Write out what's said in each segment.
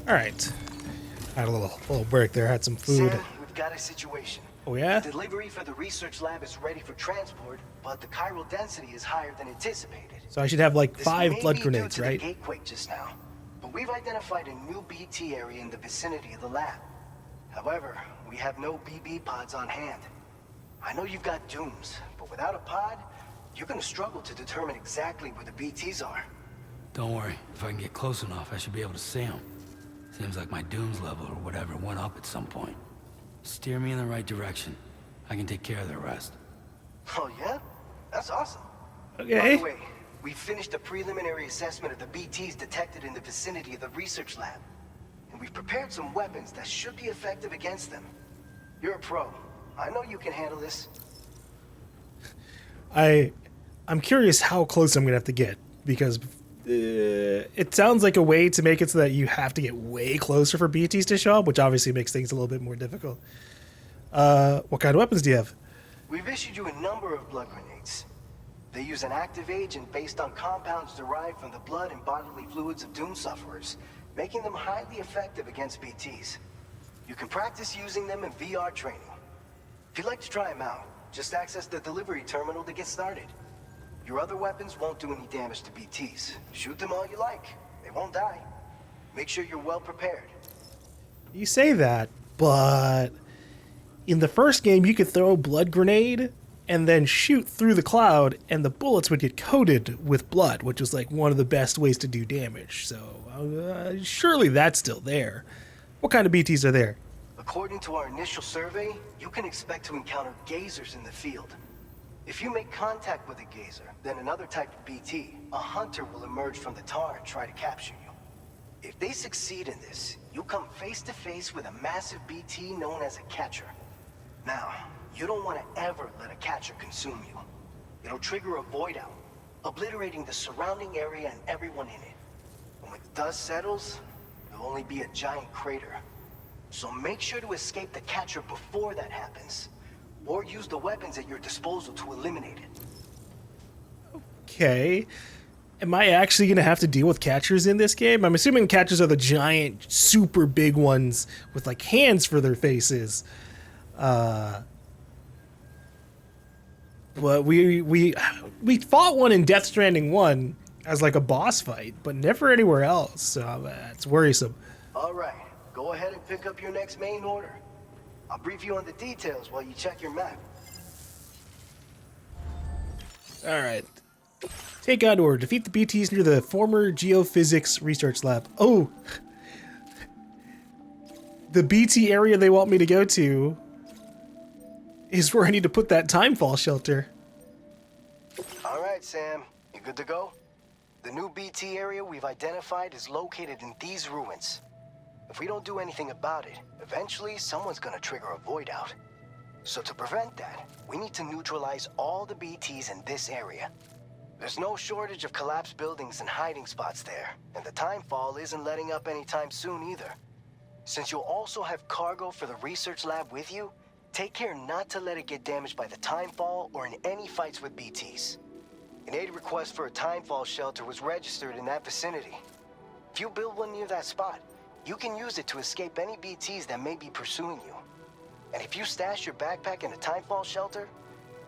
All right. Had a little break there. Had some food. Sam, we've got a situation. Oh yeah. The delivery for the research lab is ready for transport, but the chiral density is higher than anticipated. So I should have like This 5 may blood be grenades, due to right? the gatequake just now, but we've identified a new BT area in the vicinity of the lab. However, we have no BB pods on hand. I know you've got dooms, but without a pod, you're gonna struggle to determine exactly where the BTs are. Don't worry. If I can get close enough, I should be able to see them. Seems like my dooms level or whatever went up at some point. Steer me in the right direction. I can take care of the rest. Oh yeah? That's awesome. Okay. By the way, we finished a preliminary assessment of the BTs detected in the vicinity of the research lab. And we've prepared some weapons that should be effective against them. You're a pro. I know you can handle this. I'm curious how close I'm gonna have to get, because it sounds like a way to make it so that you have to get way closer for BTs to show up, which obviously makes things a little bit more difficult. What kind of weapons do you have? We've issued you a number of blood grenades. They use an active agent based on compounds derived from the blood and bodily fluids of doom sufferers, making them highly effective against BTs. You can practice using them in VR training. If you'd like to try them out, just access the delivery terminal to get started. Your other weapons won't do any damage to BTs. Shoot them all you like. They won't die. Make sure you're well prepared. You say that, but in the first game you could throw a blood grenade and then shoot through the cloud and the bullets would get coated with blood, which was like one of the best ways to do damage. So surely that's still there. What kind of BTs are there? According to our initial survey, you can expect to encounter gazers in the field. If you make contact with a gazer, then another type of BT, a hunter will emerge from the tar and try to capture you. If they succeed in this, you'll come face to face with a massive BT known as a catcher. Now, you don't want to ever let a catcher consume you. It'll trigger a void out, obliterating the surrounding area and everyone in it. When the dust settles, there'll only be a giant crater. So make sure to escape the catcher before that happens, or use the weapons at your disposal to eliminate it. Okay. Am I actually going to have to deal with catchers in this game? I'm assuming catchers are the giant, super big ones with like hands for their faces. But we fought one in Death Stranding 1 as like a boss fight, but never anywhere else. So that's worrisome. All right, go ahead and pick up your next main order. I'll brief you on the details while you check your map. All right. Take out order. Defeat the BTs near the former geophysics research lab. Oh, the BT area they want me to go to is where I need to put that timefall shelter. All right, Sam, you good to go? The new BT area we've identified is located in these ruins. If we don't do anything about it, eventually someone's gonna trigger a void out. So to prevent that, we need to neutralize all the BTs in this area. There's no shortage of collapsed buildings and hiding spots there, and the timefall isn't letting up anytime soon either. Since you'll also have cargo for the research lab with you, take care not to let it get damaged by the timefall or in any fights with BTs. An aid request for a timefall shelter was registered in that vicinity. If you build one near that spot, you can use it to escape any BTs that may be pursuing you. And if you stash your backpack in a timefall shelter,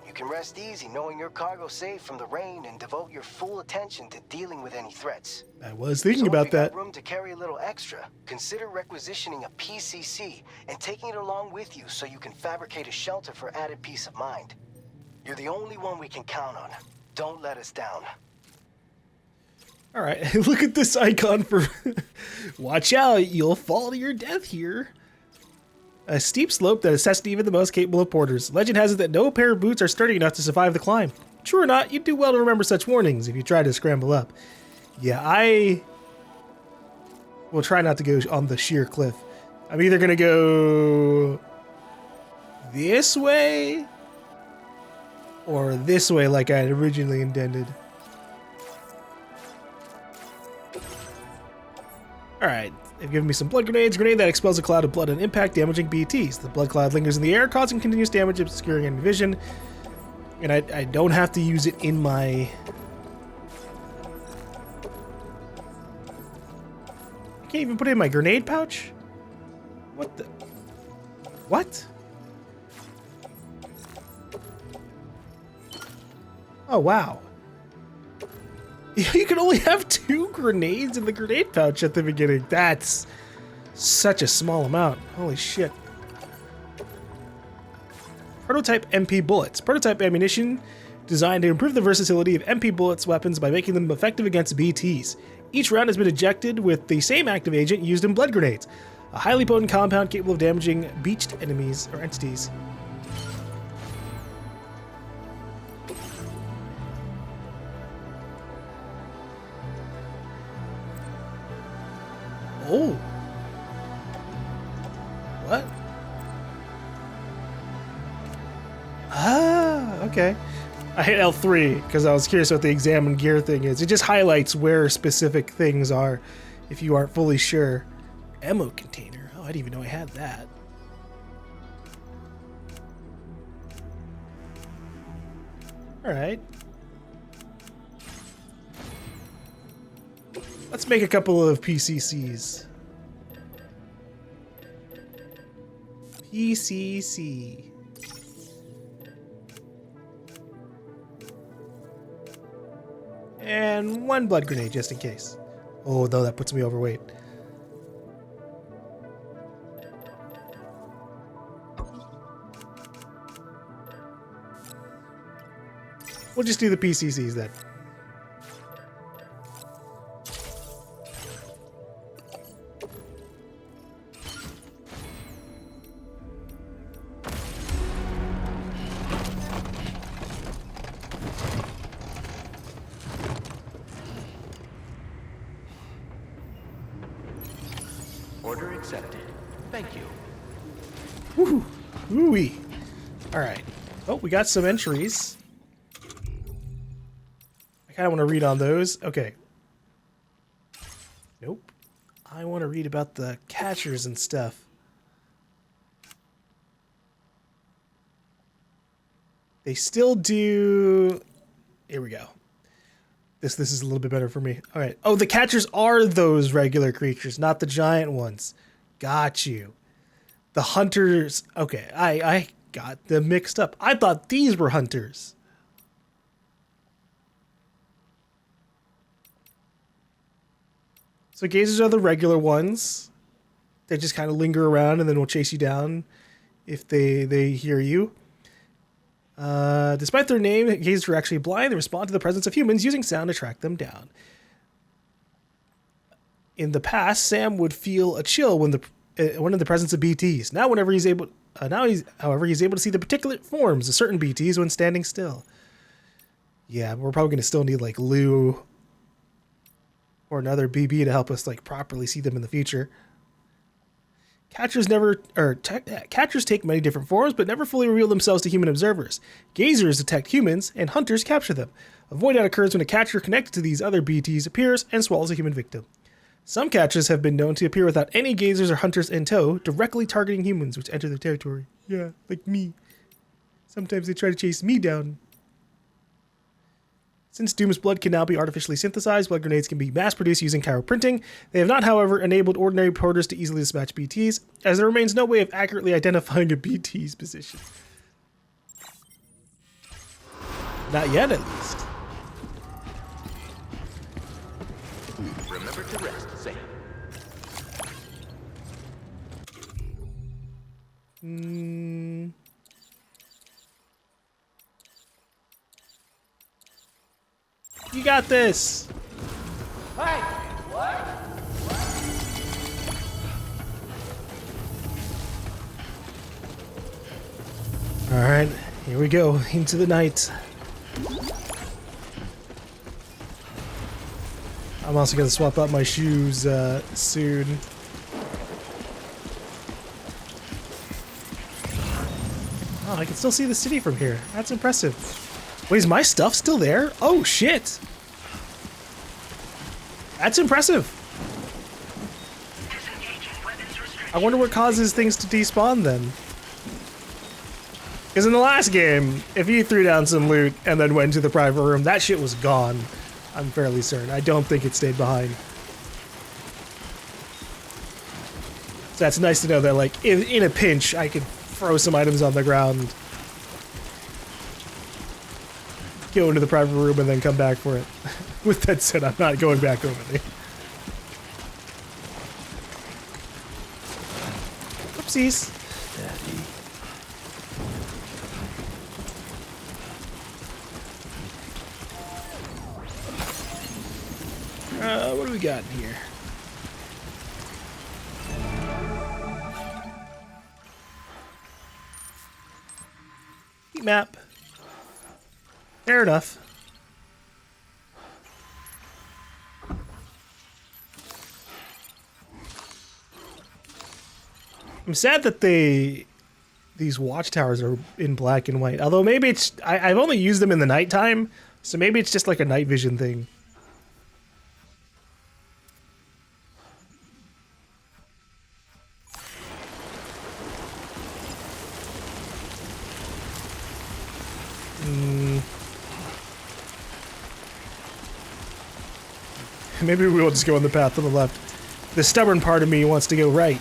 you can rest easy knowing your cargo's safe from the rain and devote your full attention to dealing with any threats. I was thinking So about if you that. got room to carry a little extra, consider requisitioning a PCC and taking it along with you so you can fabricate a shelter for added peace of mind. You're the only one we can count on. Don't let us down. All right, look at this icon for watch out, you'll fall to your death here. A steep slope that is tested even the most capable of porters. Legend has it that no pair of boots are sturdy enough to survive the climb. True or not, you'd do well to remember such warnings if you try to scramble up. Yeah, I will try not to go on the sheer cliff. I'm either going to go this way or this way like I had originally intended. Alright, they've given me some blood grenades. Grenade that expels a cloud of blood on impact, damaging BTs. The blood cloud lingers in the air, causing continuous damage, obscuring enemy vision. And I don't have to use it in my... I can't even put it in my grenade pouch? What the? What? Oh, wow. You can only have 2 grenades in the grenade pouch at the beginning. That's such a small amount. Holy shit. Prototype MP bullets. Prototype ammunition designed to improve the versatility of MP bullets weapons by making them effective against BTs. Each round has been ejected with the same active agent used in blood grenades, a highly potent compound capable of damaging beached enemies or entities. Oh. What? Ah, okay. I hit L3 because I was curious what the examine gear thing is. It just highlights where specific things are if you aren't fully sure. Ammo container. Oh, I didn't even know I had that. Alright. Let's make a couple of PCCs. PCC. And 1 blood grenade just in case. Oh, though that puts me overweight. We'll just do the PCCs then. Order accepted. Thank you. Woohoo! Woo-wee. Alright. Oh, we got some entries. I kind of want to read on those. Okay. Nope. I want to read about the catchers and stuff. They still do... Here we go. This is a little bit better for me. All right. Oh, the catchers are those regular creatures, not the giant ones. Got you. The hunters... Okay, I got them mixed up. I thought these were hunters. So gazers are the regular ones. They just kind of linger around and then will chase you down if they hear you. Despite their name, gazers are actually blind. They respond to the presence of humans using sound to track them down. In the past, Sam would feel a chill when in the presence of BTs. Now, whenever he's able, however, he's able to see the particular forms of certain BTs when standing still. Yeah, we're probably going to still need like Lou or another BB to help us like properly see them in the future. Catchers take many different forms, but never fully reveal themselves to human observers. Gazers detect humans, and hunters capture them. A void out occurs when a catcher connected to these other BTs appears and swallows a human victim. Some catchers have been known to appear without any gazers or hunters in tow, directly targeting humans which enter their territory. Yeah, like me. Sometimes they try to chase me down. Since Doom's blood can now be artificially synthesized, blood grenades can be mass-produced using chiroprinting. They have not, however, enabled ordinary porters to easily dispatch BTs, as there remains no way of accurately identifying a BT's position. Not yet, at least. Remember to rest, Sam. You got this. Hey! What? All right, here we go into the night. I'm also gonna swap out my shoes soon. Oh, I can still see the city from here. That's impressive. Wait, is my stuff still there? Oh shit! That's impressive. I wonder what causes things to despawn then. Because in the last game, if you threw down some loot and then went to the private room, that shit was gone. I'm fairly certain. I don't think it stayed behind. So that's nice to know that, like, in a pinch, I could throw some items on the ground, go into the private room, and then come back for it. With that said, I'm not going back over there. Oopsies. What do we got in here? Heat map. Fair enough. I'm sad that these watchtowers are in black and white. Although maybe it's I've only used them in the nighttime, so maybe it's just like a night vision thing. Maybe we will just go on the path to the left. The stubborn part of me wants to go right,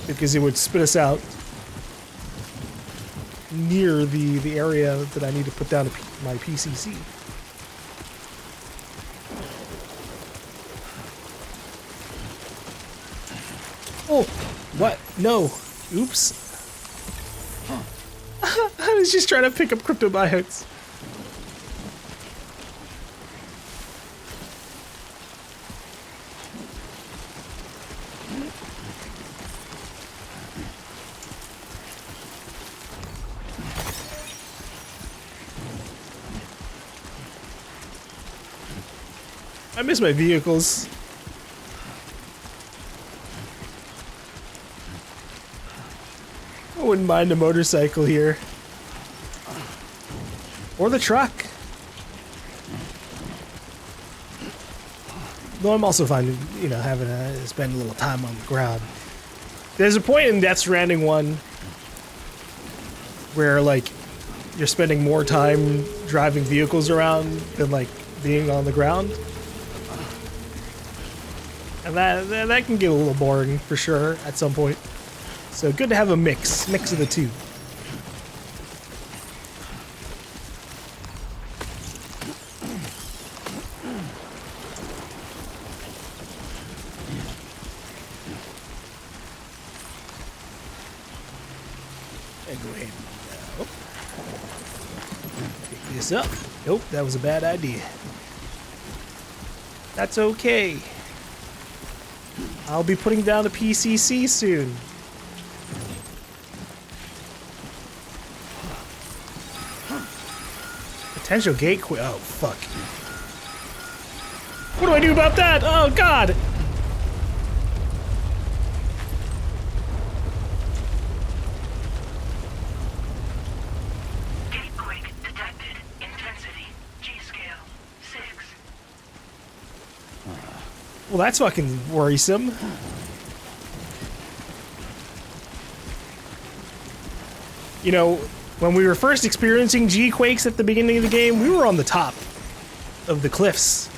because it would spit us out near the area that I need to put down my PCC. Oh, what? No. Oops. I was just trying to pick up cryptobiotes. I miss my vehicles. I wouldn't mind a motorcycle here. Or the truck. Though I'm also fine, you know, having to spend a little time on the ground. There's a point in Death Stranding 1 where, like, you're spending more time driving vehicles around than, like, being on the ground. And that can get a little boring, for sure, at some point. So good to have a mix of the two. And go ahead and pick this up. Nope, that was a bad idea. That's okay. I'll be putting down the PCC soon. Potential gateway. Oh, fuck. What do I do about that? Oh, God! Gatequake detected. Intensity. G-scale. 6. Well, that's fucking worrisome. You know, when we were first experiencing G-quakes at the beginning of the game, we were on the top of the cliffs.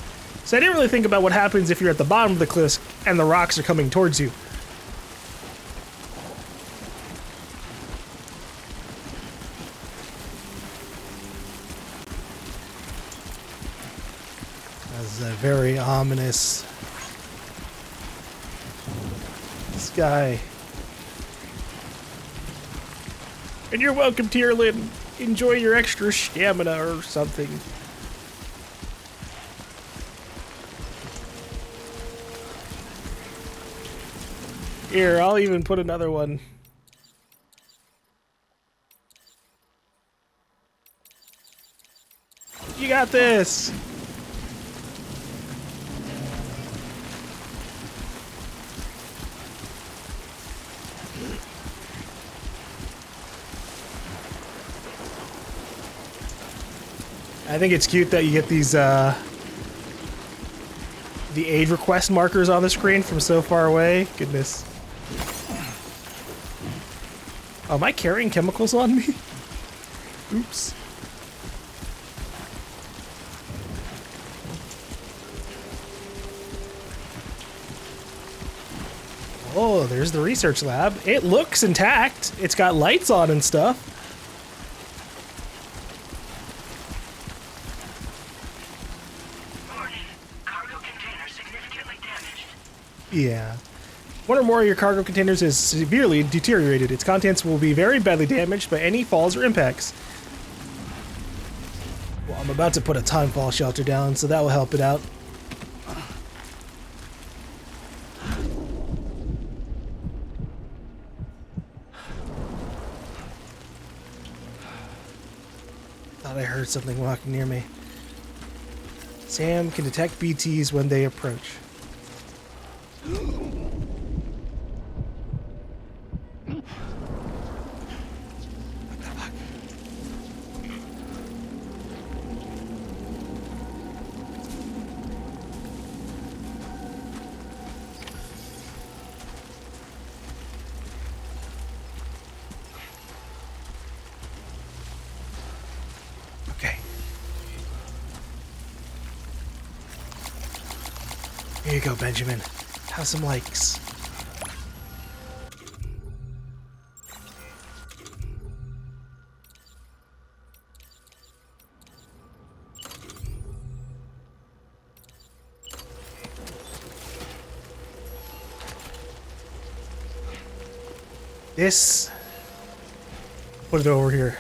So I didn't really think about what happens if you're at the bottom of the cliffs and the rocks are coming towards you. That's very ominous. This guy. And you're welcome, Tierlin. Enjoy your extra stamina or something. Here, I'll even put another one. You got this! I think it's cute that you get these, the aid request markers on the screen from so far away. Goodness. Oh, am I carrying chemicals on me? Oops. Oh, there's the research lab. It looks intact. It's got lights on and stuff. Warning. Cargo container significantly damaged. Yeah. One or more of your cargo containers is severely deteriorated. Its contents will be very badly damaged by any falls or impacts. Well, I'm about to put a timefall shelter down, so that will help it out. Thought I heard something walking near me. Sam can detect BTs when they approach. Okay. Here you go, Benjamin. Have some likes. This. Put it over here.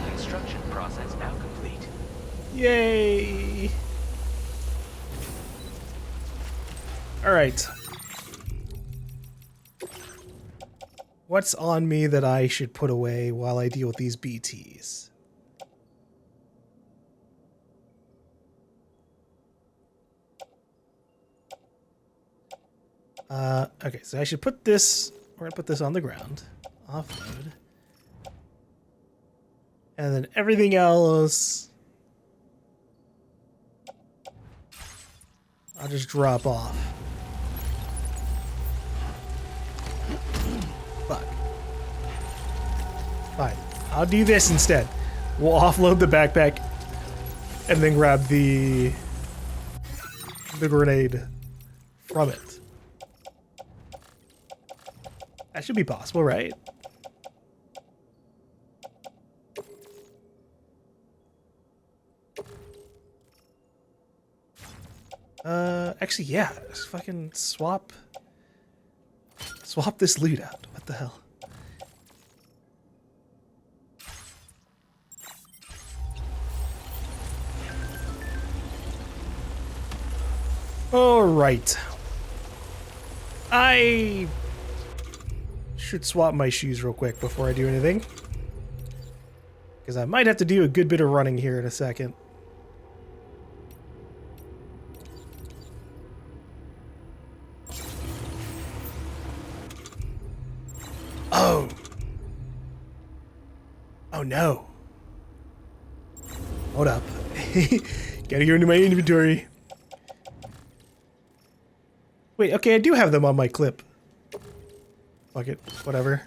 Construction process now complete. Yay! All right. What's on me that I should put away while I deal with these BTs? Okay, so I should put this, we're gonna put this on the ground. Offload. And then everything else, I'll just drop off. Fuck. Fine. I'll do this instead. We'll offload the backpack and then grab the grenade from it. That should be possible, right? Actually, yeah. Just fucking swap this loot out. What the hell? All right. I should swap my shoes real quick before I do anything, because I might have to do a good bit of running here in a second. Oh. Oh no. Hold up. Gotta go into my inventory. Wait, okay, I do have them on my clip. Fuck it, whatever.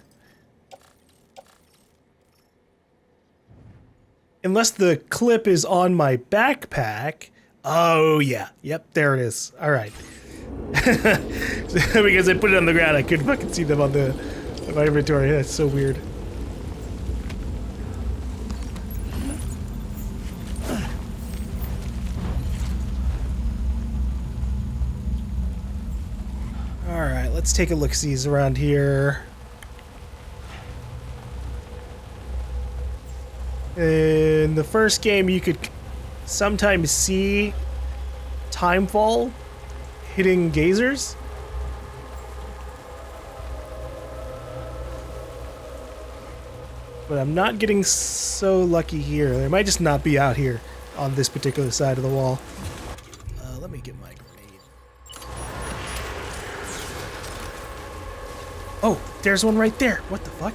Unless the clip is on my backpack. Oh yeah, yep, there it is. All right. Because I put it on the ground, I couldn't fucking see them on my inventory. That's so weird. Alright, let's take a look-sees around here. In the first game, you could sometimes see timefall hitting gazers. But I'm not getting so lucky here. They might just not be out here on this particular side of the wall. Let me get my grenade. Oh, there's one right there. What the fuck?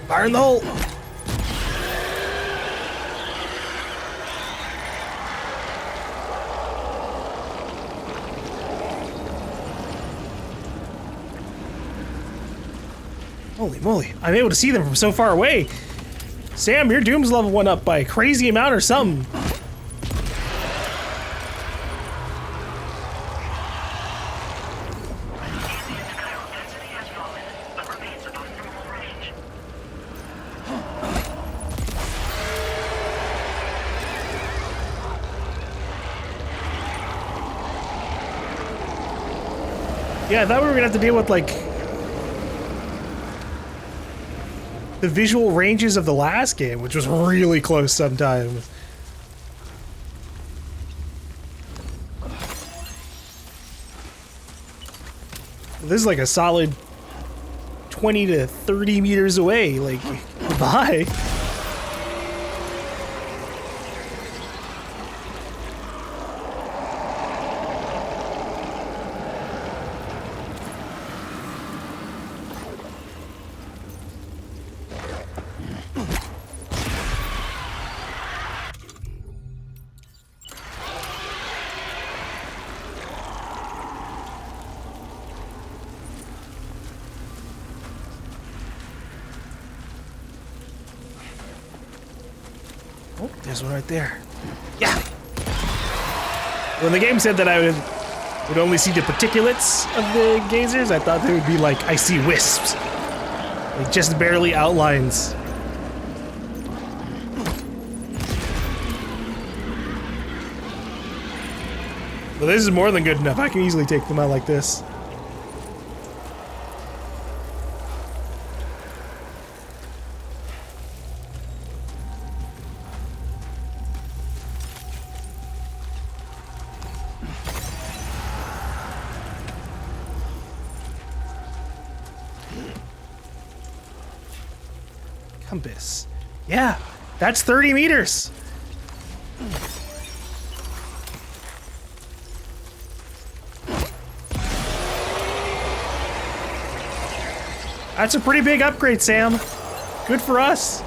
Fire in the hole! Holy moly, I'm able to see them from so far away. Sam, your Doom's level went up by a crazy amount or something. Yeah, I thought we were gonna have to deal with, like, the visual ranges of the last game, which was really close sometimes. This is like a solid 20 to 30 meters away, like, goodbye. Oh, there's one right there. Yeah! When the game said that I would only see the particulates of the gazers, I thought they would be like, I see wisps. Like, just barely outlines. But this is more than good enough. I can easily take them out like this. Compass. Yeah, that's 30 meters. That's a pretty big upgrade, Sam. Good for us.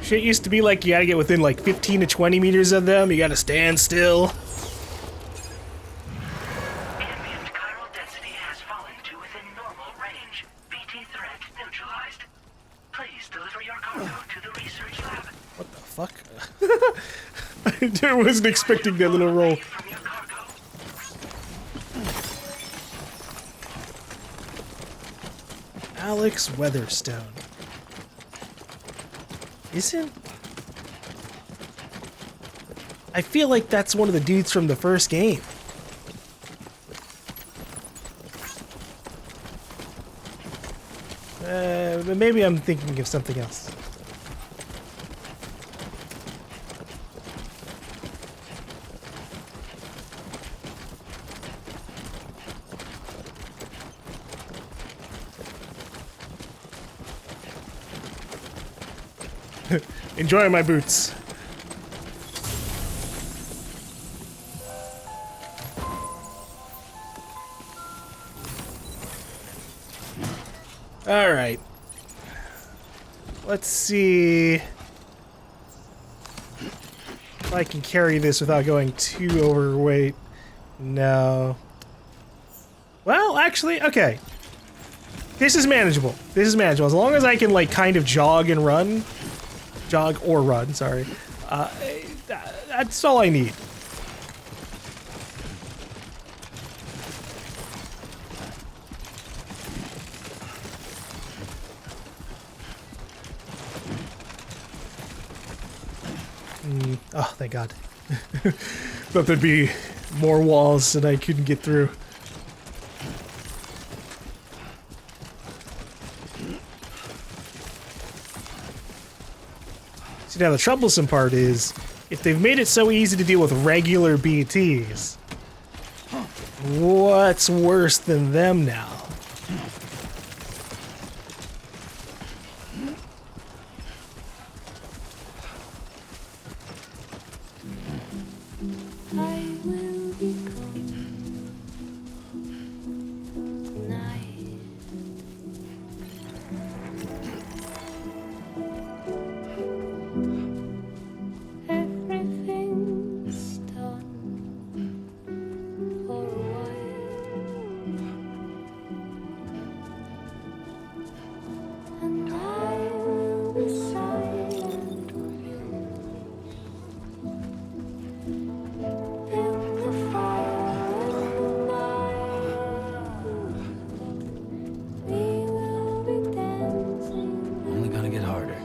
Shit used to be like you gotta get within like 15 to 20 meters of them. You gotta stand still. Ambient chiral density has fallen to within normal range. BT threat neutralized. Please deliver your cargo to the research lab. What the fuck? I wasn't expecting that little roll. From your cargo. Alex Weatherstone. Isn't... I feel like that's one of the dudes from the first game. But maybe I'm thinking of something else. Enjoying my boots. All right. Let's see if I can carry this without going too overweight. No. Well, actually, okay. This is manageable. This is manageable. As long as I can, like, kind of jog and run. Jog or run, sorry. That's all I need. Oh, thank God. Thought there'd be more walls that I couldn't get through. See, now the troublesome part is, if they've made it so easy to deal with regular BTs, what's worse than them now? I will become night. Everything's done. hit harder.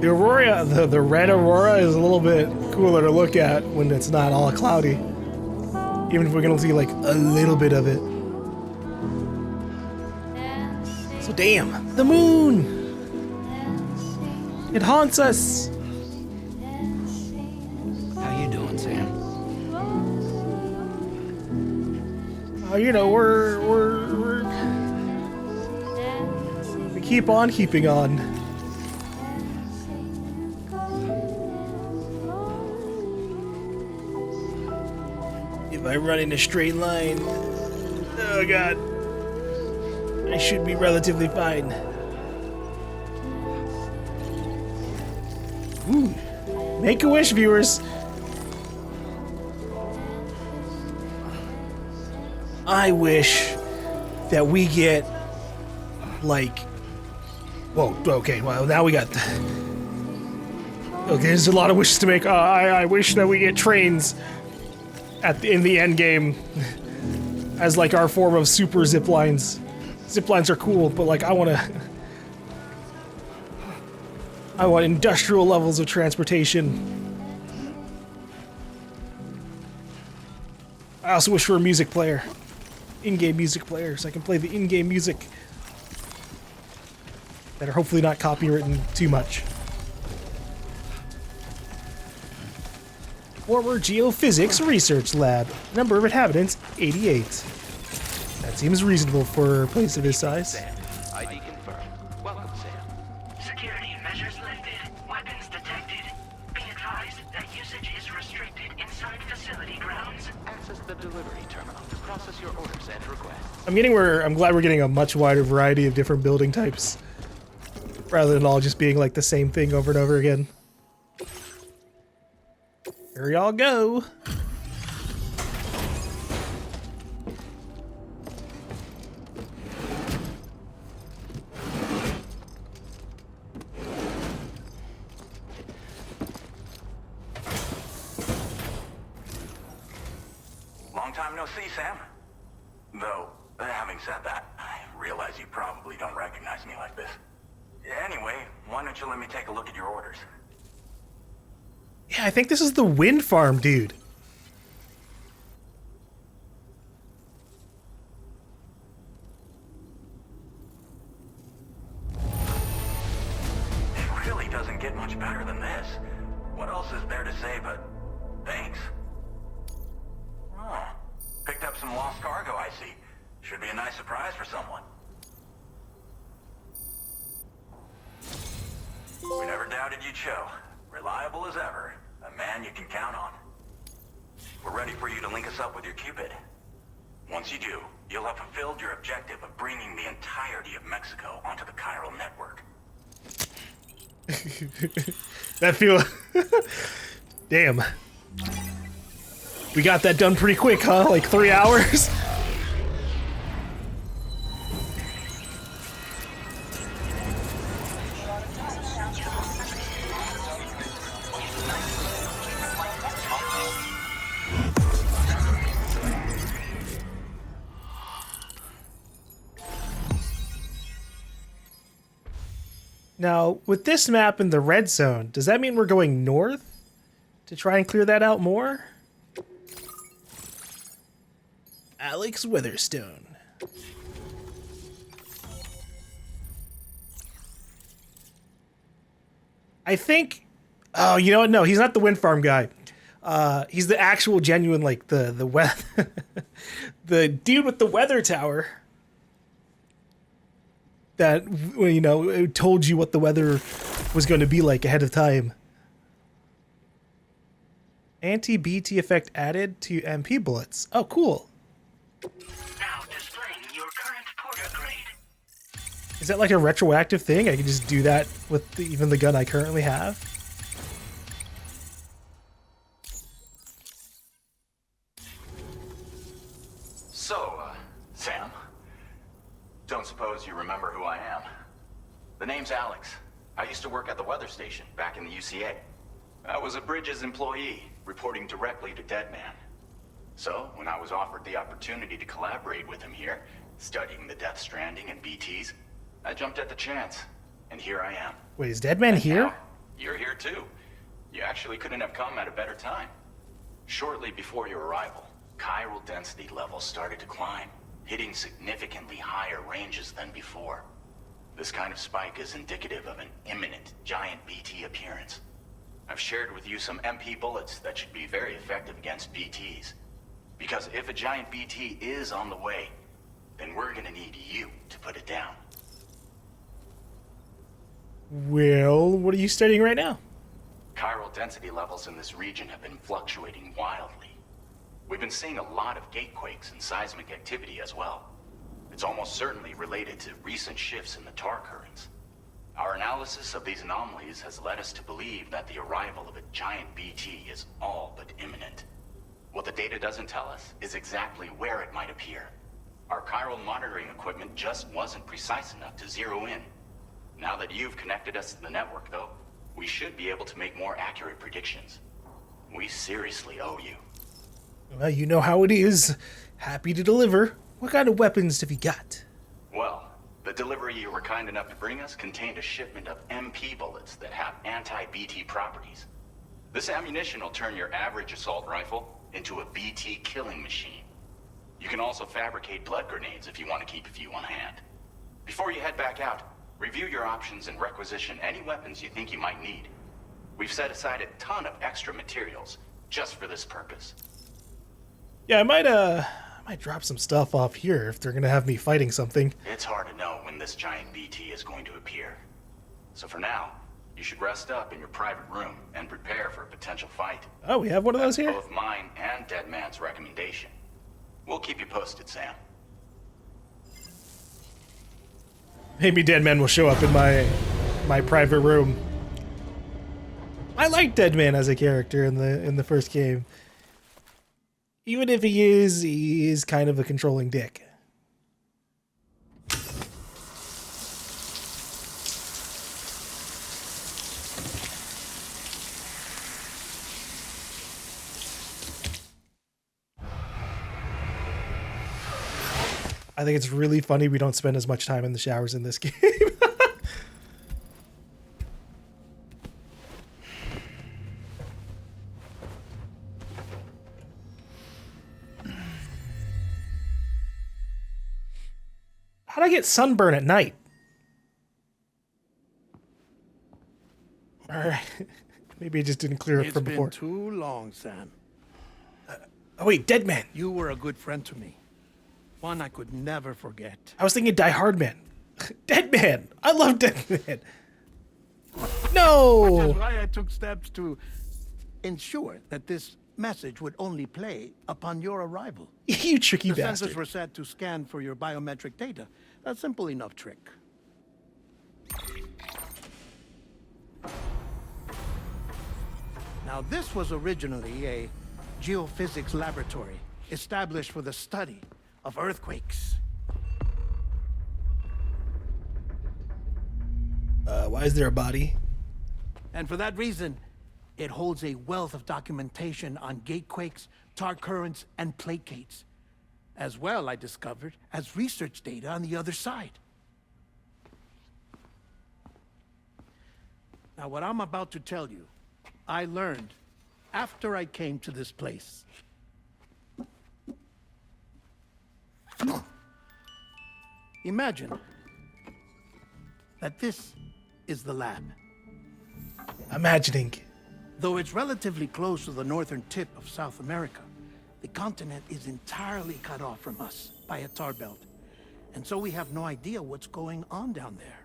The aurora, the red aurora is a little bit cooler to look at when it's not all cloudy. Even if we're gonna see like a little bit of it. So damn, the moon! It haunts us! How you doing, Sam? You know, we keep on keeping on. If I run in a straight line, oh god, I should be relatively fine. Ooh. Make a wish, viewers. I wish that we get, like, whoa, okay, well, now we got, okay, there's a lot of wishes to make. I wish that we get trains in the end game as, like, our form of super zip lines. Zip lines are cool, but, like, I want industrial levels of transportation. I also wish for a music player. In-game music player, so I can play the in-game music that are hopefully not copywritten too much. Former Geophysics Research Lab. Number of inhabitants, 88. That seems reasonable for a place of this size. Sam, ID confirmed. Welcome, Sam. Security measures lifted. Weapons detected. Be advised that usage is restricted inside facility grounds. Access the delivery terminal to process your orders and requests. I'm glad we're getting a much wider variety of different building types, rather than all just being like the same thing over and over again. Here y'all go. Long time no see, Sam. Though, having said that, I realize you probably don't recognize me like this. Anyway, why don't you let me take a look at your orders? Yeah, I think this is the wind farm, dude. It really doesn't get much better than this. What else is there to say but thanks? Oh, picked up some lost cargo, I see. Should be a nice surprise for someone. We never doubted you'd show. Reliable as ever. A man you can count on. We're ready for you to link us up with your Cupid. Once you do, you'll have fulfilled your objective of bringing the entirety of Mexico onto the chiral network. That feel... Damn. We got that done pretty quick, huh? Like 3 hours? Now, with this map in the red zone, does that mean we're going north to try and clear that out more? Alex Weatherstone. I think... Oh, you know what? No, he's not the wind farm guy. He's the actual genuine, like, the weather... the dude with the weather tower. That, you know, it told you what the weather was going to be like ahead of time. Anti-BT effect added to MP bullets. Oh, cool. Now displaying your current porter grade. Is that like a retroactive thing? I can just do that with even the gun I currently have? So, Sam, Don't suppose you remember who I am? The name's Alex. I used to work at the weather station back in the UCA. I was a Bridges employee, reporting directly to Deadman. So, when I was offered the opportunity to collaborate with him here, studying the Death Stranding and BTs, I jumped at the chance. And here I am. Wait, is Deadman here? Now, you're here too. You actually couldn't have come at a better time. Shortly before your arrival, chiral density levels started to climb, hitting significantly higher ranges than before. This kind of spike is indicative of an imminent giant BT appearance. I've shared with you some MP bullets that should be very effective against BTs. Because if a giant BT is on the way, then we're gonna need you to put it down. Well, what are you studying right now? Chiral density levels in this region have been fluctuating wildly. We've been seeing a lot of gatequakes and seismic activity as well. It's almost certainly related to recent shifts in the tar currents. Our analysis of these anomalies has led us to believe that the arrival of a giant BT is all but imminent. What the data doesn't tell us is exactly where it might appear. Our chiral monitoring equipment just wasn't precise enough to zero in. Now that you've connected us to the network, though, we should be able to make more accurate predictions. We seriously owe you. Well, you know how it is. Happy to deliver. What kind of weapons have you got? Well, the delivery you were kind enough to bring us contained a shipment of MP bullets that have anti-BT properties. This ammunition will turn your average assault rifle into a BT killing machine. You can also fabricate blood grenades if you want to keep a few on hand. Before you head back out, review your options and requisition any weapons you think you might need. We've set aside a ton of extra materials just for this purpose. Yeah, I might drop some stuff off here if they're gonna have me fighting something. It's hard to know when this giant BT is going to appear. So for now, you should rest up in your private room and prepare for a potential fight. Oh, we have one of those here? Both mine and Deadman's recommendation. We'll keep you posted, Sam. Maybe Deadman will show up in my private room. I like Deadman as a character in the first game. Even if he is kind of a controlling dick. I think it's really funny we don't spend as much time in the showers in this game. How'd I get sunburn at night? Alright. Maybe I just didn't clear it from before. It's been too long, Sam. Oh wait, Deadman. You were a good friend to me. One I could never forget. I was thinking Die Hard Man. Deadman! I love Deadman! No! That's why I took steps to ensure that this message would only play upon your arrival. You tricky The bastard. sensors were set to scan for your biometric data. A simple enough trick. Now, this was originally a geophysics laboratory established for the study of earthquakes. Why is there a body? And for that reason, it holds a wealth of documentation on gatequakes, tar currents, and placates. As well, I discovered, as research data on the other side. Now, what I'm about to tell you, I learned after I came to this place. Imagine that this is the lab. Imagining. Though it's relatively close to the northern tip of South America, the continent is entirely cut off from us by a tar belt. And so we have no idea what's going on down there.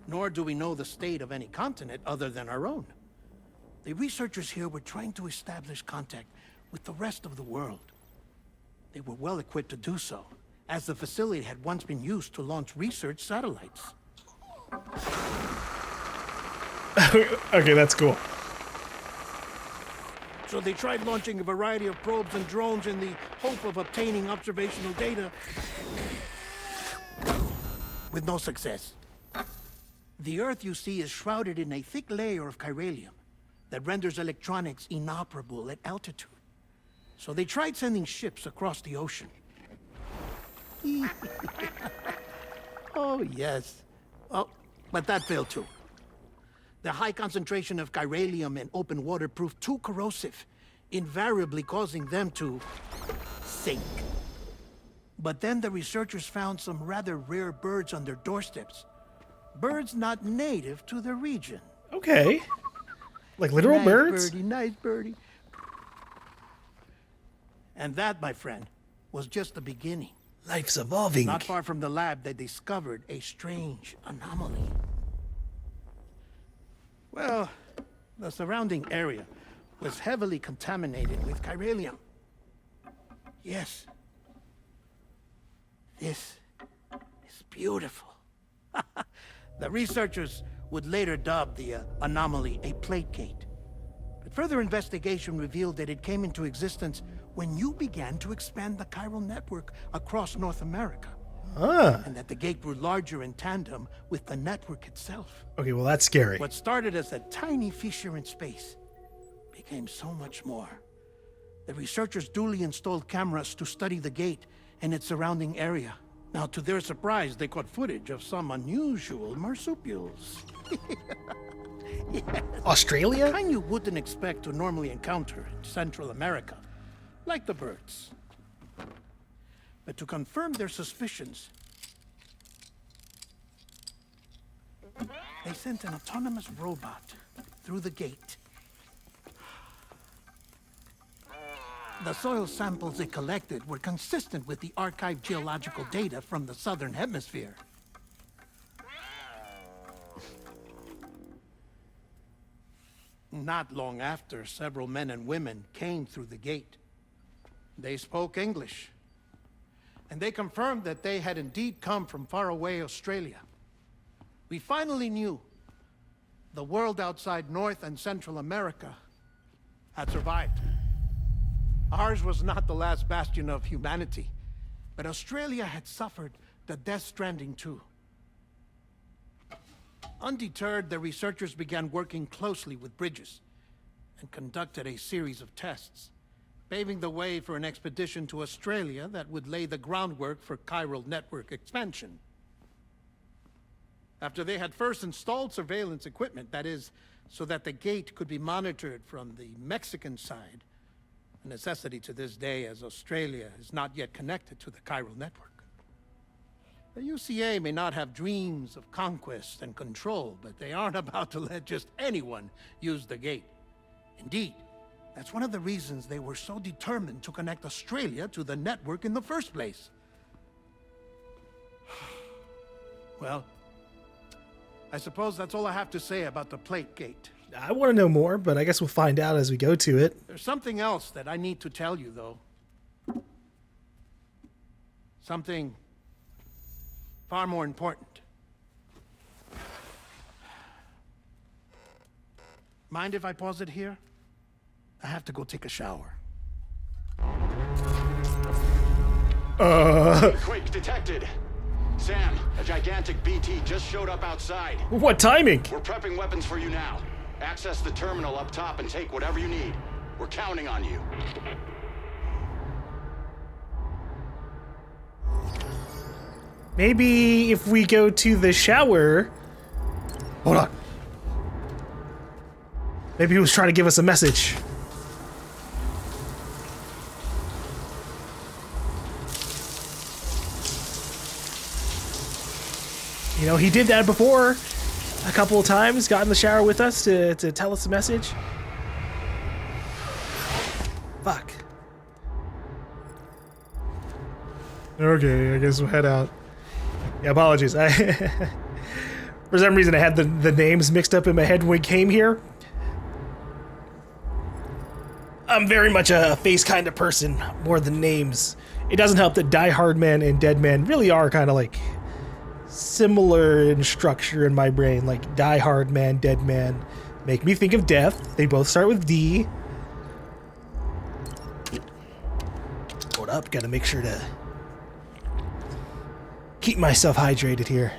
Nor do we know the state of any continent other than our own. The researchers here were trying to establish contact with the rest of the world. They were well equipped to do so, as the facility had once been used to launch research satellites. Okay, that's cool. So they tried launching a variety of probes and drones in the hope of obtaining observational data. with no success. The Earth, you see, is shrouded in a thick layer of chiralium that renders electronics inoperable at altitude. So they tried sending ships across the ocean. Oh, yes. Oh, but that failed too. The high concentration of chiralium in open water proved too corrosive, invariably causing them to sink. But then the researchers found some rather rare birds on their doorsteps. Birds not native to the region. Okay. Like literal birds? Nice birdie. And that, my friend, was just the beginning. Life's evolving. Not far from the lab, they discovered a strange anomaly. Well, the surrounding area was heavily contaminated with chiralium. Yes. This is beautiful. The researchers would later dub the anomaly a plate gate. But further investigation revealed that it came into existence when you began to expand the chiral network across North America. And that the gate grew larger in tandem with the network itself. Okay, well, that's scary. What started as a tiny fissure in space became so much more. The researchers duly installed cameras to study the gate and its surrounding area. Now, to their surprise, they caught footage of some unusual marsupials. Yes. Australia? The kind you wouldn't expect to normally encounter in Central America, like the birds. But to confirm their suspicions, they sent an autonomous robot through the gate. The soil samples it collected were consistent with the archived geological data from the southern hemisphere. Not long after, several men and women came through the gate. They spoke English, and they confirmed that they had indeed come from faraway Australia. We finally knew the world outside North and Central America had survived. Ours was not the last bastion of humanity, but Australia had suffered the death stranding too. Undeterred, the researchers began working closely with Bridges and conducted a series of tests, paving the way for an expedition to Australia that would lay the groundwork for chiral network expansion. After they had first installed surveillance equipment, that is, so that the gate could be monitored from the Mexican side, a necessity to this day as Australia is not yet connected to the chiral network. The UCA may not have dreams of conquest and control, but they aren't about to let just anyone use the gate. Indeed, that's one of the reasons they were so determined to connect Australia to the network in the first place. Well, I suppose that's all I have to say about the plate gate. I want to know more, but I guess we'll find out as we go to it. There's something else that I need to tell you, though. Something far more important. Mind if I pause it here? I have to go take a shower. Quake detected. Sam, a gigantic BT just showed up outside. What timing? We're prepping weapons for you now. Access the terminal up top and take whatever you need. We're counting on you. Maybe if we go to the shower... Hold on. Maybe he was trying to give us a message. You know, he did that before a couple of times, got in the shower with us to tell us a message. Fuck. Okay, I guess we'll head out. Yeah, apologies. For some reason, I had the names mixed up in my head when we came here. I'm very much a face kind of person, more than names. It doesn't help that Die Hard Man and Dead Man really are kind of like similar in structure in my brain. Like Die Hard Man, Dead Man make me think of death. They both start with D. Hold up, gotta make sure to keep myself hydrated here.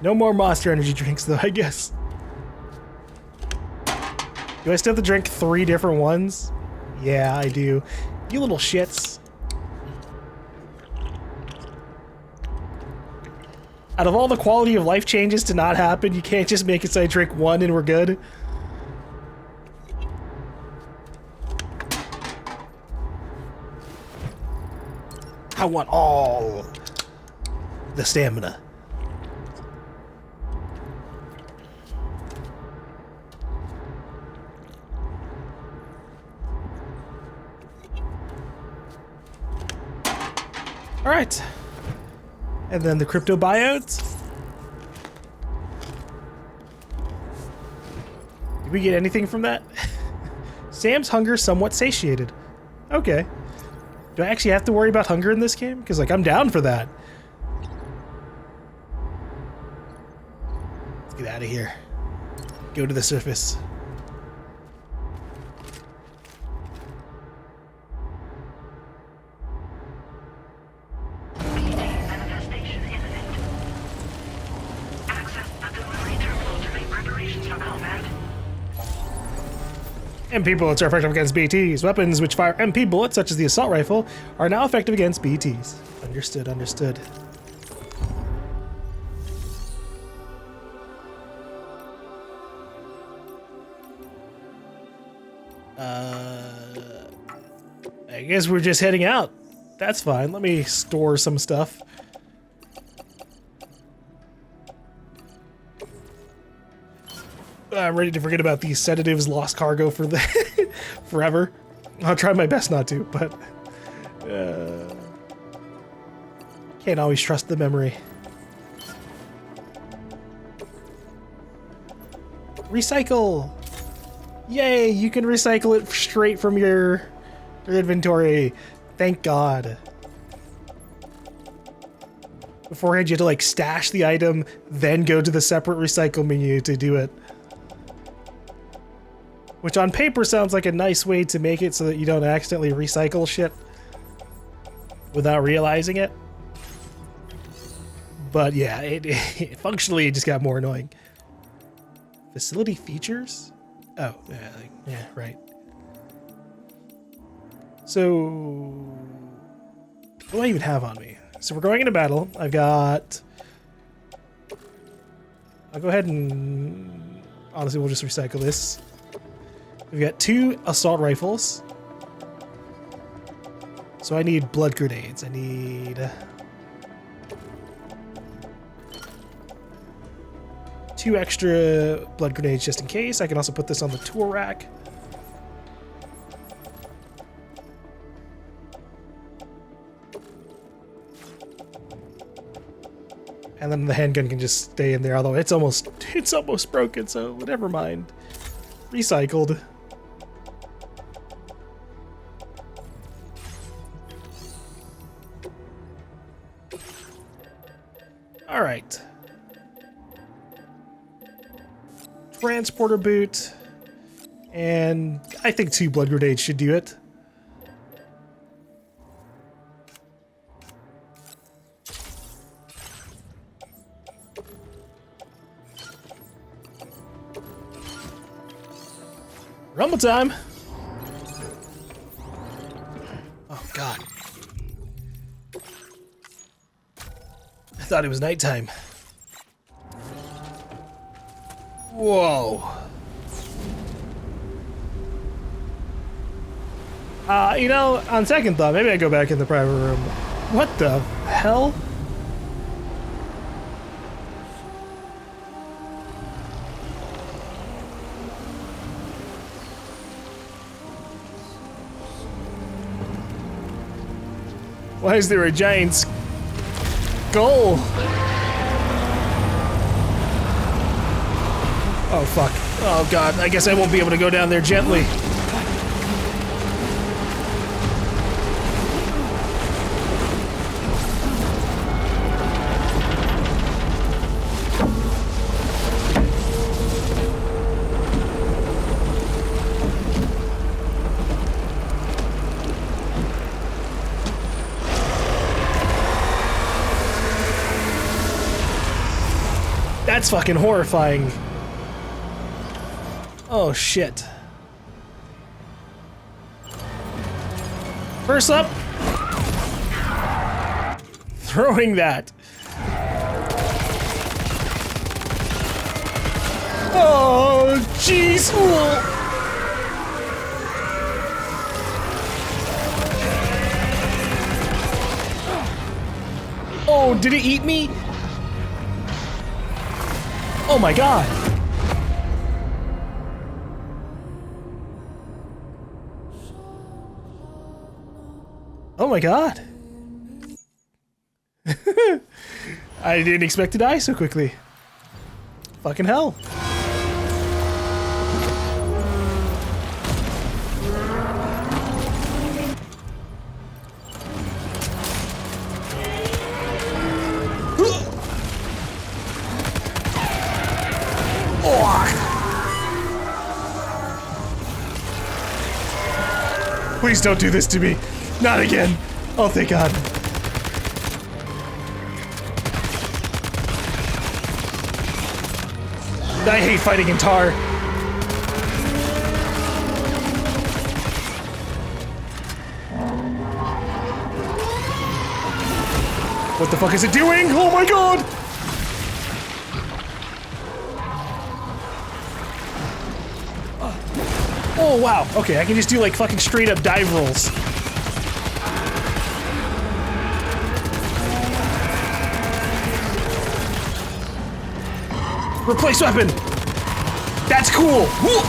No more Monster Energy drinks, though, I guess. Do I still have to drink 3 different ones? Yeah, I do. You little shits. Out of all the quality of life changes to not happen, you can't just make it so I drink 1 and we're good. I want all the stamina. All right. And then the crypto buyouts. Did we get anything from that? Sam's hunger somewhat satiated. Okay. Do I actually have to worry about hunger in this game? Because, like, I'm down for that. Let's get out of here. Go to the surface. Manifestation imminent. Access the delivery terminal to make preparations for combat. MP bullets are effective against BTs. Weapons which fire MP bullets, such as the assault rifle, are now effective against BTs. Understood, understood. I guess we're just heading out. That's fine. Let me store some stuff. I'm ready to forget about these sedatives, lost cargo for the forever. I'll try my best not to, but can't always trust the memory. Recycle! Yay! You can recycle it straight from your inventory. Thank God. Beforehand, you had to like stash the item, then go to the separate recycle menu to do it. Which on paper sounds like a nice way to make it so that you don't accidentally recycle shit without realizing it. But yeah, it functionally it just got more annoying. Facility features? Oh, yeah, right. So, what do I even have on me? So we're going into battle. I'll go ahead and honestly, we'll just recycle this. We've got 2 assault rifles. So I need blood grenades. I need 2 extra blood grenades just in case. I can also put this on the tool rack. And then the handgun can just stay in there, although it's almost broken, so never mind. Recycled. All right. Transporter boot. And I think 2 blood grenades should do it. Rumble time! Oh, God. I thought it was nighttime. Whoa. You know, on second thought, maybe I go back in the private room. What the hell? Why is there a giant skull? Oh, fuck. Oh, God. I guess I won't be able to go down there gently. That's fucking horrifying. Oh shit. First up, throwing that. Oh jeez. Oh, did it eat me? Oh my god. Oh my god. I didn't expect to die so quickly. Fucking hell. Please don't do this to me. Not again. Oh, thank God. I hate fighting in tar. What the fuck is it doing? Oh my God! Oh wow, okay, I can just do like fucking straight up dive rolls. Replace weapon! That's cool! Woo!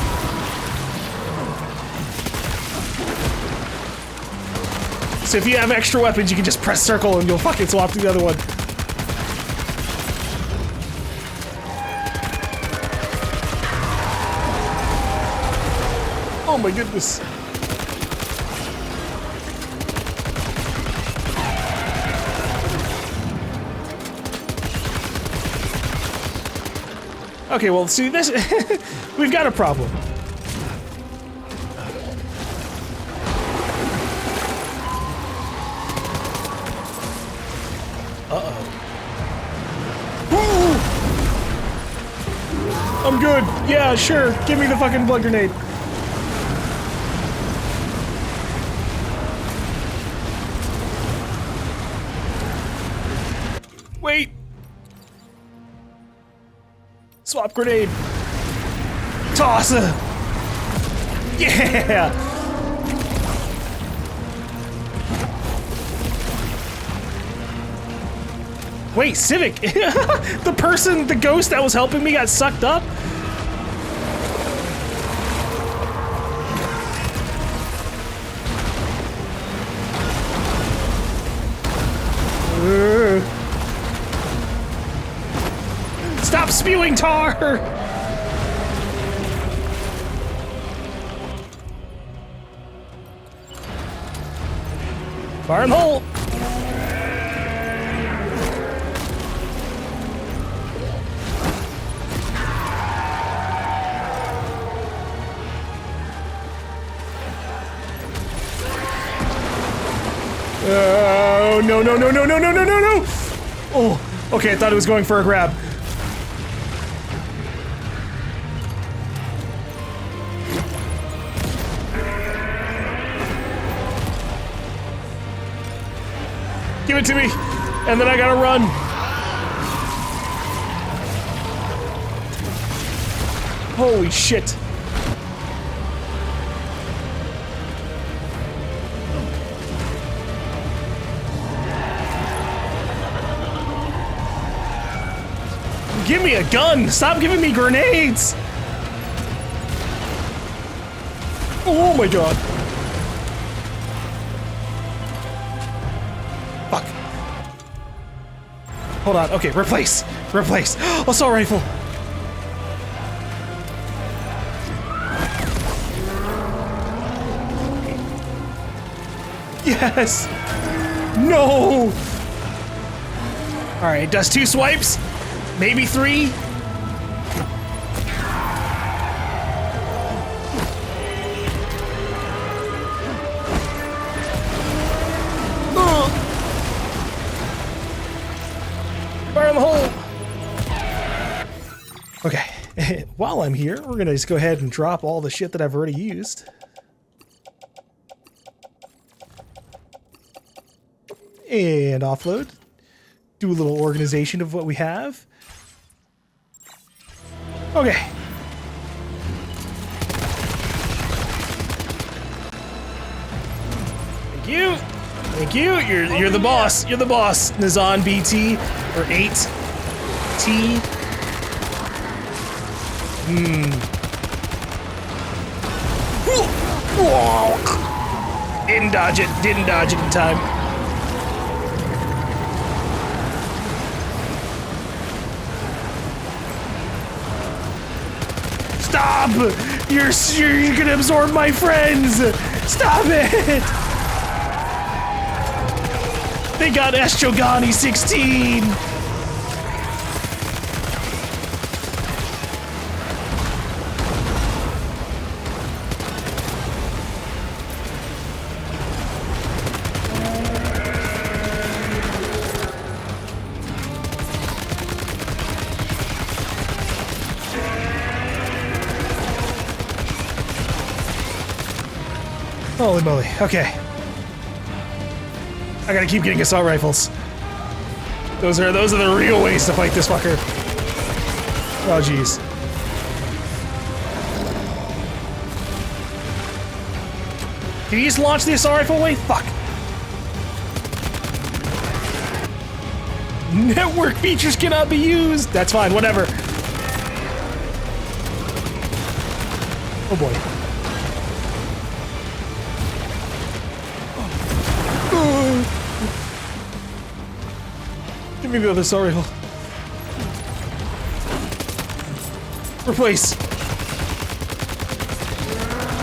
So if you have extra weapons, you can just press circle and you'll fucking swap to the other one. Oh my goodness. Okay, well, see, this... we've got a problem. Uh-oh. I'm good. Yeah, sure. Give me the fucking blood grenade. Wait. Swap grenade. Toss. Yeah. Wait, Civic. the ghost that was helping me got sucked up? Stop spewing tar! Fire in the hole! Oh, no, no, no, no, no, no, no, no, no! Oh, okay, I thought it was going for a grab. Give it to me, and then I gotta run. Holy shit. Give me a gun! Stop giving me grenades! Oh my god. Fuck. Hold on, okay, replace! Replace! Assault rifle! Yes! No! Alright, does 2 swipes? Maybe 3? Fire in the hole! while I'm here, we're gonna just go ahead and drop all the shit that I've already used. And offload. Do a little organization of what we have. Okay. Thank you. Thank you. You're the boss. You're the boss. Nizan BT or 8T. Didn't dodge it. Didn't dodge it in time. Stop! You're gonna absorb my friends! Stop it! They got Estrogani 16! Holy moly, okay. I gotta keep getting assault rifles. Those are the real ways to fight this fucker. Oh jeez. Can you just launch the assault rifle away? Fuck. Network features cannot be used. That's fine, whatever. Oh boy. Give me the other assault rifle. Replace.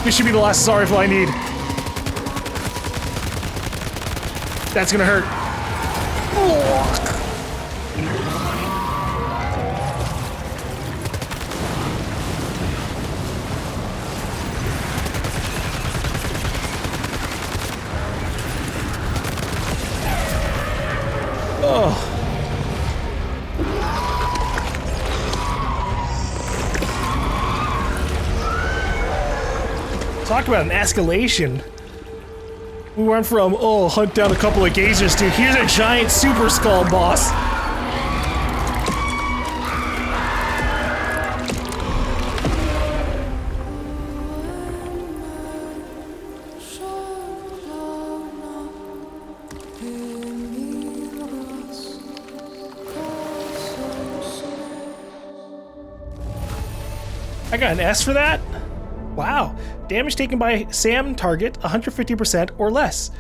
This should be the last assault rifle I need. That's gonna hurt. Oh. Talk about an escalation. We went from, oh, hunt down a couple of gazers to here's a giant super skull boss. I got an S for that? Wow. Damage taken by SAM target 150% or less.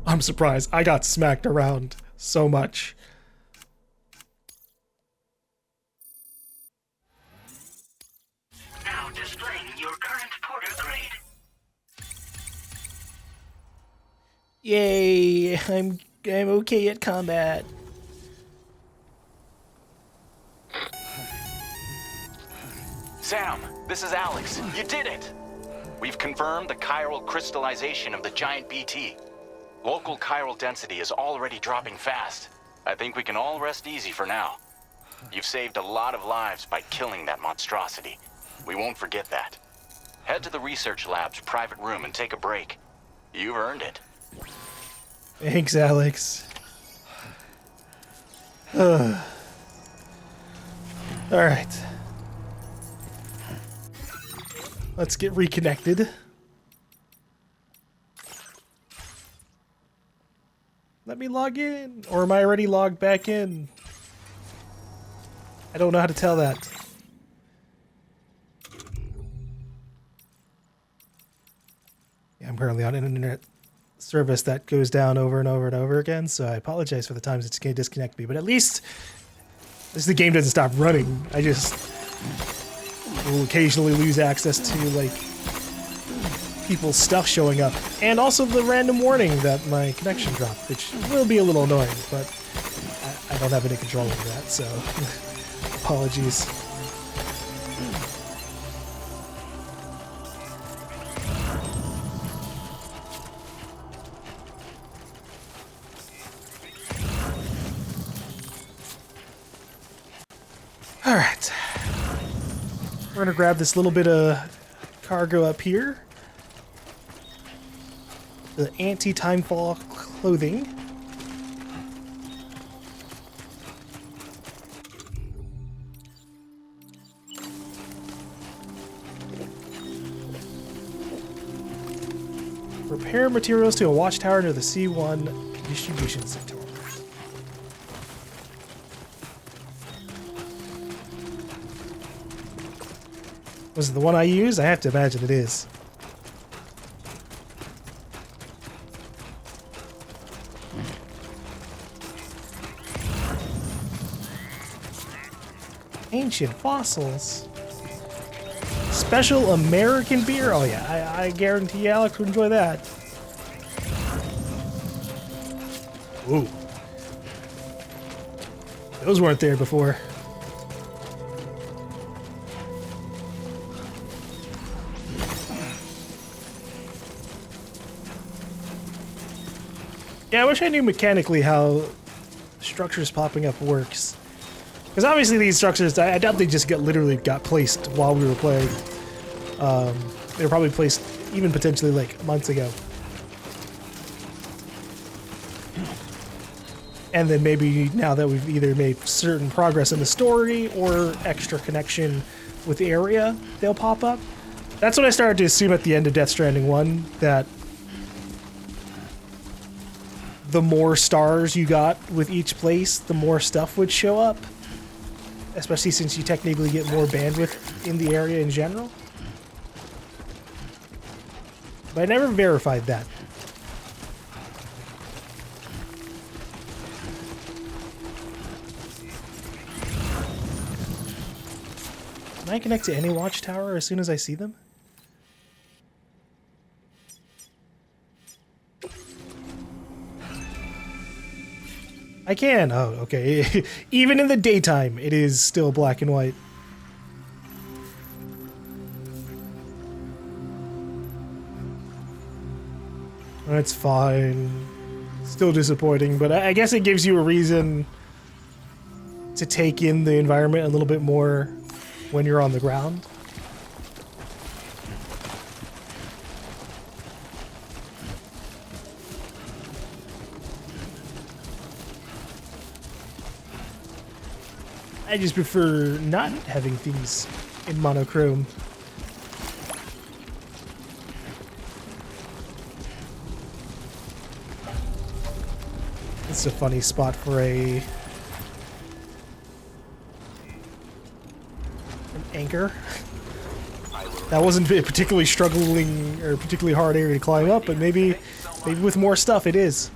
I'm surprised. I got smacked around so much. Now displaying your current porter grade. Yay. I'm okay at combat. Sam, this is Alex. You did it! We've confirmed the chiral crystallization of the giant BT. Local chiral density is already dropping fast. I think we can all rest easy for now. You've saved a lot of lives by killing that monstrosity. We won't forget that. Head to the research lab's private room and take a break. You've earned it. Thanks, Alex. Alright. Let's get reconnected. Let me log in. Or am I already logged back in? I don't know how to tell that. Yeah, I'm currently on an internet service that goes down over and over and over again, so I apologize for the times it's going to disconnect me, but at least the game doesn't stop running. I just will occasionally lose access to, like, people's stuff showing up. And also the random warning that my connection dropped, which will be a little annoying, but I don't have any control over that, so apologies. Alright. We're gonna grab this little bit of cargo up here. The anti-timefall clothing. Repair materials to a watchtower near the C1 distribution center. Was it the one I used? I have to imagine it is. Ancient fossils. Special American beer? Oh yeah, I guarantee Alex would enjoy that. Ooh. Those weren't there before. Yeah, I wish I knew mechanically how structures popping up works. Because obviously these structures, I doubt they just literally got placed while we were playing. They were probably placed even potentially like months ago. And then maybe now that we've either made certain progress in the story or extra connection with the area, they'll pop up. That's what I started to assume at the end of Death Stranding 1, that the more stars you got with each place, the more stuff would show up. Especially since you technically get more bandwidth in the area in general. But I never verified that. Can I connect to any watchtower as soon as I see them? I can. Oh, okay. Even in the daytime, it is still black and white. That's fine. Still disappointing, but I guess it gives you a reason to take in the environment a little bit more when you're on the ground. I just prefer not having things in monochrome. It's a funny spot for an anchor. That wasn't a particularly struggling or particularly hard area to climb up, but maybe with more stuff it is.